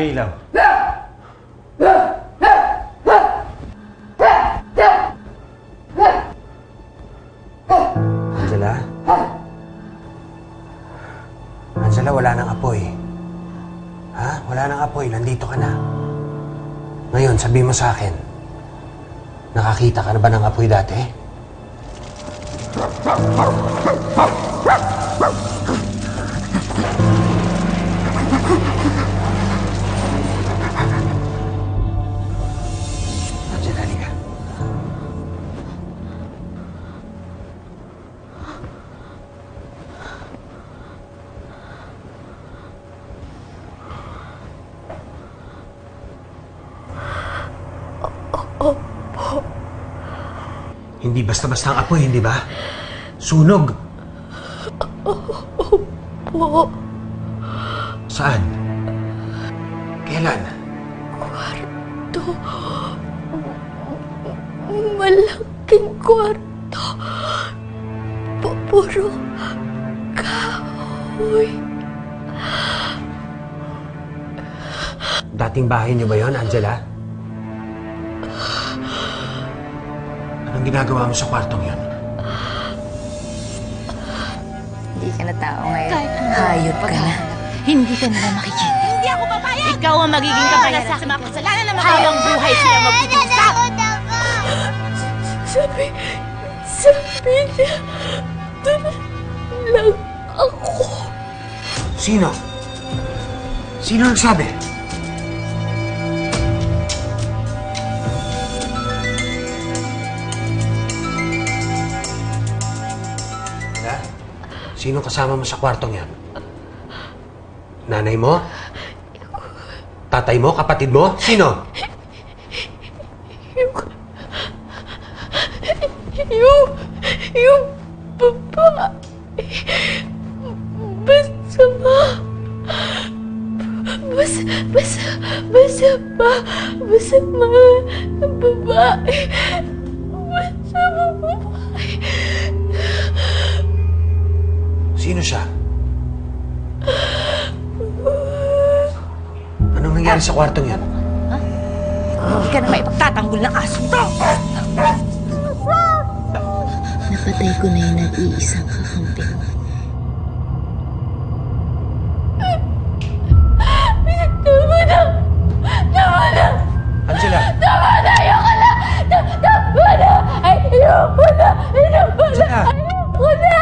mo yung ilaw. Angela? Angela, wala nang apoy. Ha? Wala nang apoy. Nandito ka na. Ngayon, sabi mo sa akin, nakakita ka na ba ng apoy dati? Angela, halika. Hindi basta-basta ang apoy, hindi ba? Sunog. Opo. Saan? Kailan? Kwarto. Malaking kwarto. Puro kahoy. Dating bahay niyo ba yon, Angela? Anong ginagawa mo sa kwartong yon? Hindi ka na tao ngayon. Hayop ka na. Hindi ka na makikita. Hindi ako papayag! Ikaw ang magiging kapayaran sa mga kasalanan na makawang buhay sila magpupulsa! Sabi niya, doon lang ako. Sino? Sino nagsabi? Ha? Sino kasama mo sa kwartong yan? Nanay mo? Tatay mo? Kapatid mo? Sino? Yung babae. Masama na babae. Masama babae. Sino siya? Anong nangyari sa kwartong yan? Hindi ka na maipagtatanggol ng asong to! Napatay ko na yung nag-iisang kakampi mo. Tama na! Angela! Tama na! Ayoko na! Tama na! Ayoko na! Angela! Ayoko na!